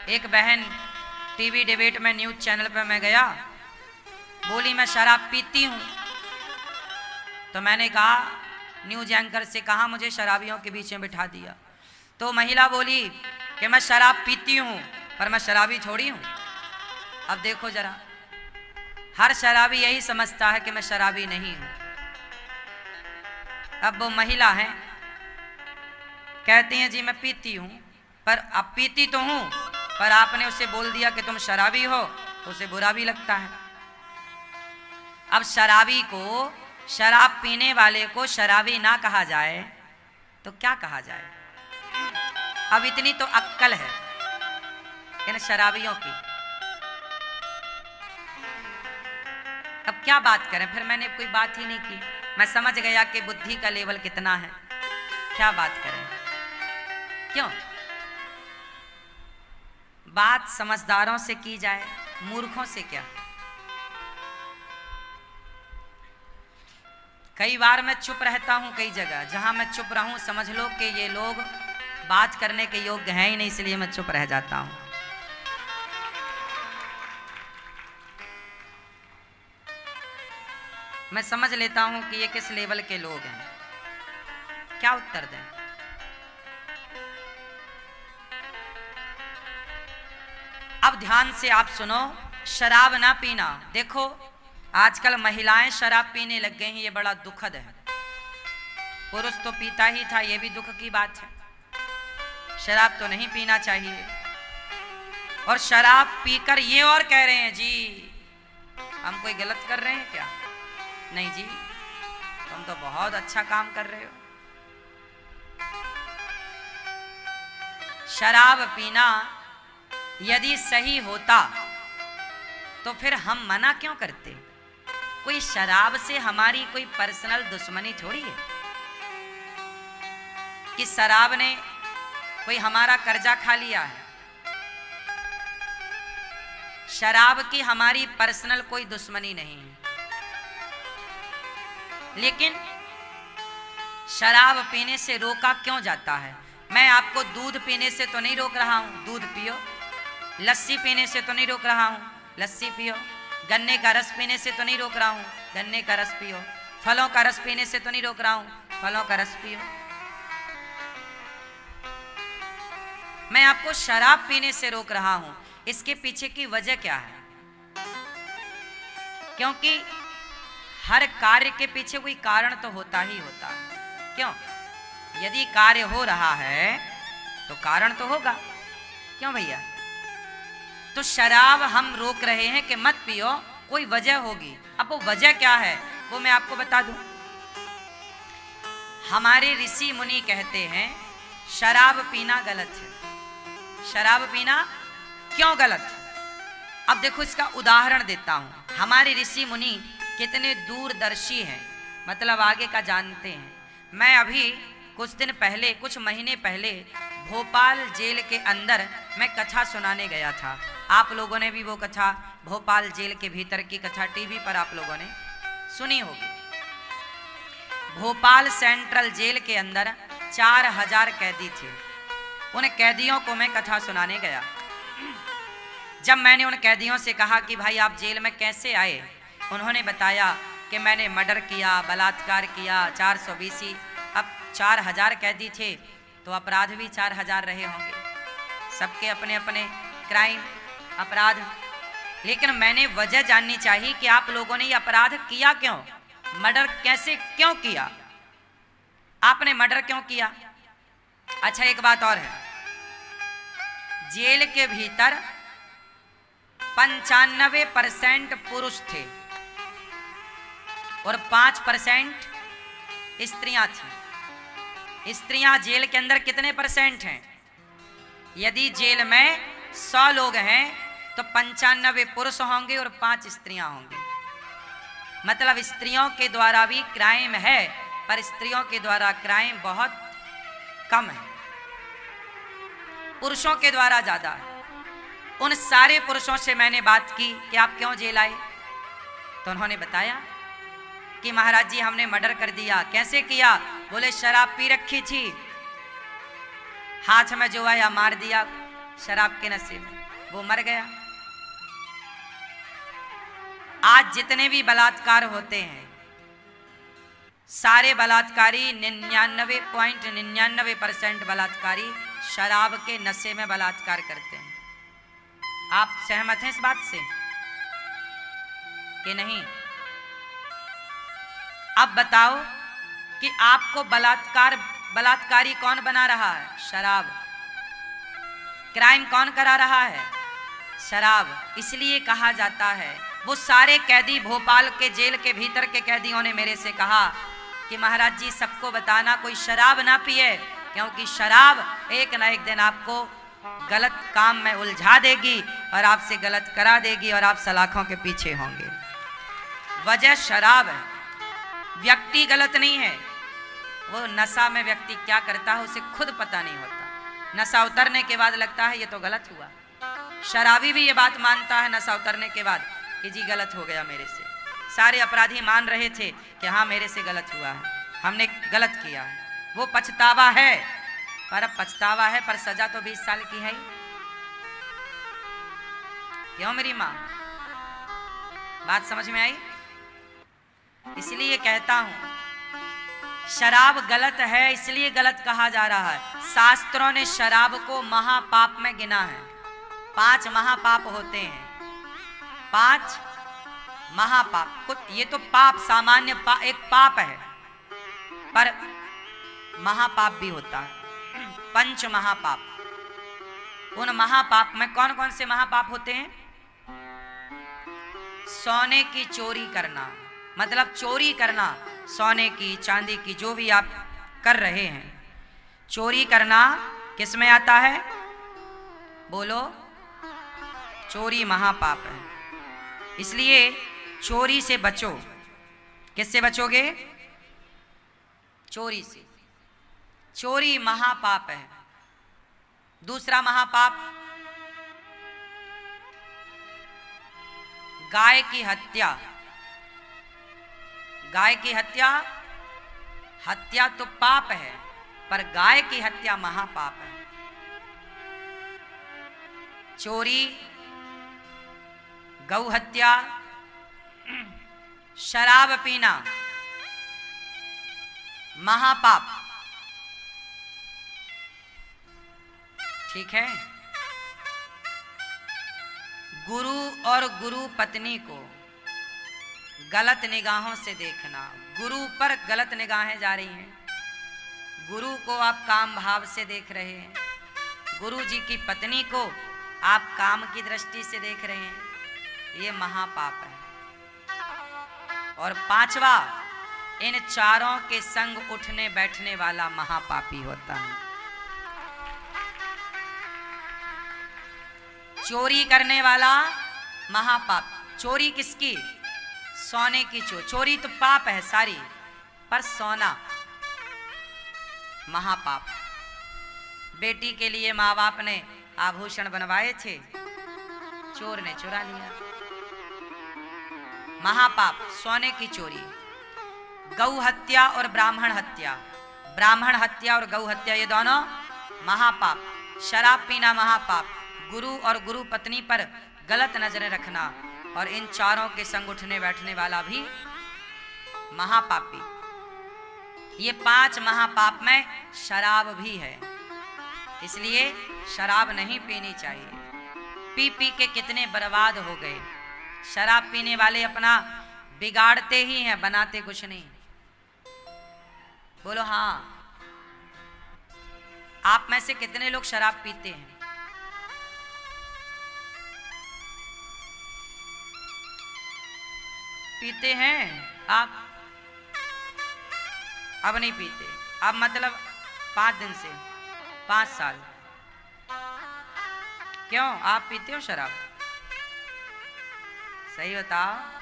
एक बहन TV debate में न्यूज चैनल पर मैं गया, बोली मैं शराब पीती हूँ। तो मैंने कहा, न्यूज एंकर से कहा, मुझे शराबियों के बीच में बिठा दिया। तो महिला बोली कि मैं शराब पीती हूँ पर मैं शराबी थोड़ी हूँ। अब देखो जरा, हर शराबी यही समझता है कि मैं शराबी नहीं हूँ। अब वो महिला है, कहती हैं जी मैं पीती हूँ, पर अब पीती तो हूँ, पर आपने उसे बोल दिया कि तुम शराबी हो तो उसे बुरा भी लगता है। अब शराबी को, शराब पीने वाले को शराबी ना कहा जाए तो क्या कहा जाए? अब इतनी तो अक्ल है इन शराबियों की। अब क्या बात करें? फिर मैंने कोई बात ही नहीं की। मैं समझ गया कि बुद्धि का लेवल कितना है। क्या बात करें? क्यों? बात समझदारों से की जाए, मूर्खों से क्या। कई बार मैं चुप रहता हूं, कई जगह जहां मैं चुप रहूं समझ लो कि ये लोग बात करने के योग्य हैं ही नहीं, इसलिए मैं चुप रह जाता हूं। मैं समझ लेता हूं कि ये किस लेवल के लोग हैं। क्या उत्तर दें? अब ध्यान से आप सुनो, शराब ना पीना। देखो आजकल महिलाएं शराब पीने लग गई हैं, ये बड़ा दुखद है। पुरुष तो पीता ही था, ये भी दुख की बात है। शराब तो नहीं पीना चाहिए। और शराब पीकर ये और कह रहे हैं जी हम कोई गलत कर रहे हैं क्या? नहीं जी, तुम तो बहुत अच्छा काम कर रहे हो। शराब पीना यदि सही होता तो फिर हम मना क्यों करते? कोई शराब से हमारी कोई पर्सनल दुश्मनी थोड़ी है कि शराब ने कोई हमारा कर्जा खा लिया है। शराब की हमारी पर्सनल कोई दुश्मनी नहीं है। लेकिन शराब पीने से रोका क्यों जाता है? मैं आपको दूध पीने से तो नहीं रोक रहा हूं, दूध पियो। लस्सी पीने से तो नहीं रोक रहा हूं, लस्सी पियो। गन्ने का रस पीने से तो नहीं रोक रहा हूं, गन्ने का रस पियो। फलों का रस पीने से तो नहीं रोक रहा हूं, फलों का रस पियो। मैं आपको शराब पीने से रोक रहा हूं, इसके पीछे की वजह क्या है? क्योंकि हर कार्य के पीछे कोई कारण तो होता ही होता है। क्यों? यदि कार्य हो रहा है तो कारण तो होगा। क्यों भैया? तो शराब हम रोक रहे हैं कि मत पियो, कोई वजह होगी। अब वो वजह क्या है वो मैं आपको बता दूं। हमारे ऋषि मुनि कहते हैं शराब पीना गलत है। शराब पीना क्यों गलत है? अब देखो इसका उदाहरण देता हूं। हमारे ऋषि मुनि कितने दूरदर्शी हैं, मतलब आगे का जानते हैं। मैं अभी कुछ दिन पहले, कुछ महीने पहले भोपाल जेल के अंदर मैं कथा सुनाने गया था। आप लोगों ने भी वो कथा, भोपाल जेल के भीतर की कथा टीवी पर आप लोगों ने सुनी होगी। भोपाल सेंट्रल जेल के अंदर 4000 कैदी थे। उन कैदियों को मैं कथा सुनाने गया। जब मैंने उन कैदियों से कहा कि भाई आप जेल में कैसे आए, उन्होंने बताया कि मैंने मर्डर किया, बलात्कार किया, 420। अब 4000 कैदी थे तो अपराध भी 4000 रहे होंगे, सबके अपने अपने क्राइम, अपराध। लेकिन मैंने वजह जाननी चाहिए कि आप लोगों ने ये अपराध किया क्यों, मर्डर कैसे क्यों किया, आपने मर्डर क्यों किया। अच्छा एक बात और है, जेल के भीतर 95% पुरुष थे और 5% स्त्रियां थी। स्त्रियां जेल के अंदर कितने परसेंट हैं? यदि जेल में 100 लोग हैं तो 95 पुरुष होंगे और 5 स्त्रियां होंगी। मतलब स्त्रियों के द्वारा भी क्राइम है, पर स्त्रियों के द्वारा क्राइम बहुत कम है, पुरुषों के द्वारा ज्यादा है। उन सारे पुरुषों से मैंने बात की कि आप क्यों जेल आए, तो उन्होंने बताया कि महाराज जी हमने मर्डर कर दिया। कैसे किया? बोले शराब पी रखी थी, हाथ में जो आया मार दिया, शराब के नशे में, वो मर गया। आज जितने भी बलात्कार होते हैं, सारे बलात्कारी 99.99% बलात्कारी शराब के नशे में बलात्कार करते हैं। आप सहमत हैं इस बात से कि नहीं? अब बताओ कि आपको बलात्कारी कौन बना रहा है? शराब। क्राइम कौन करा रहा है? शराब। इसलिए कहा जाता है, वो सारे कैदी, भोपाल के जेल के भीतर के कैदियों ने मेरे से कहा कि महाराज जी सबको बताना कोई शराब ना पिए, क्योंकि शराब एक ना एक दिन आपको गलत काम में उलझा देगी और आपसे गलत करा देगी और आप सलाखों के पीछे होंगे। वजह शराब है, व्यक्ति गलत नहीं है। वो नशा में व्यक्ति क्या करता है उसे खुद पता नहीं होता। नशा उतरने के बाद लगता है ये तो गलत हुआ। शराबी भी ये बात मानता है नशा उतरने के बाद कि जी गलत हो गया मेरे से। सारे अपराधी मान रहे थे कि हाँ मेरे से गलत हुआ है, हमने गलत किया है। वो पछतावा है, पर अब पछतावा है पर सजा तो 20 साल की है ही। क्यों मेरी माँ? बात समझ में आई? इसलिए कहता हूं शराब गलत है, इसलिए गलत कहा जा रहा है। शास्त्रों ने शराब को महापाप में गिना है। 5 महापाप होते हैं, 5 महापाप। कुछ ये तो पाप सामान्य एक पाप है, पर महापाप भी होता है, 5 महापाप। उन महापाप में कौन कौन से महापाप होते हैं? सोने की चोरी करना, मतलब चोरी करना, सोने की चांदी की जो भी आप कर रहे हैं, चोरी करना किस में आता है? बोलो। चोरी महापाप है, इसलिए चोरी से बचो। किससे बचोगे? चोरी से। चोरी महापाप है। दूसरा महापाप गाय की हत्या। गाय की हत्या, हत्या तो पाप है, पर गाय की हत्या महापाप है। चोरी, गौ हत्या, शराब पीना महापाप। ठीक है। गुरु और गुरु पत्नी को गलत निगाहों से देखना। गुरु पर गलत निगाहें जा रही हैं, गुरु को आप काम भाव से देख रहे हैं, गुरु जी की पत्नी को आप काम की दृष्टि से देख रहे हैं, ये महापाप है। और 5वां, इन चारों के संग उठने बैठने वाला महापापी होता है। चोरी करने वाला महापाप। चोरी किसकी? सोने की चोरी तो पाप है सारी, पर सोना महापाप। बेटी के लिए माँ बाप ने आभूषण बनवाए थे, चोर ने चुरा लिया, महापाप। सोने की चोरी। गौ हत्या और ब्राह्मण हत्या। ब्राह्मण हत्या और गौ हत्या ये दोनों महापाप। शराब पीना महापाप। गुरु और गुरु पत्नी पर गलत नजरें रखना और इन चारों के संग उठने बैठने वाला भी महापापी। ये 5 महापाप में शराब भी है, इसलिए शराब नहीं पीनी चाहिए। पी पी के कितने बर्बाद हो गए। शराब पीने वाले अपना बिगाड़ते ही हैं, बनाते कुछ नहीं। बोलो हाँ। आप में से कितने लोग शराब पीते हैं? पीते हैं आप? अब नहीं पीते, अब मतलब 5 दिन से 5 साल। क्यों आप पीते हो शराब? सही बताओ।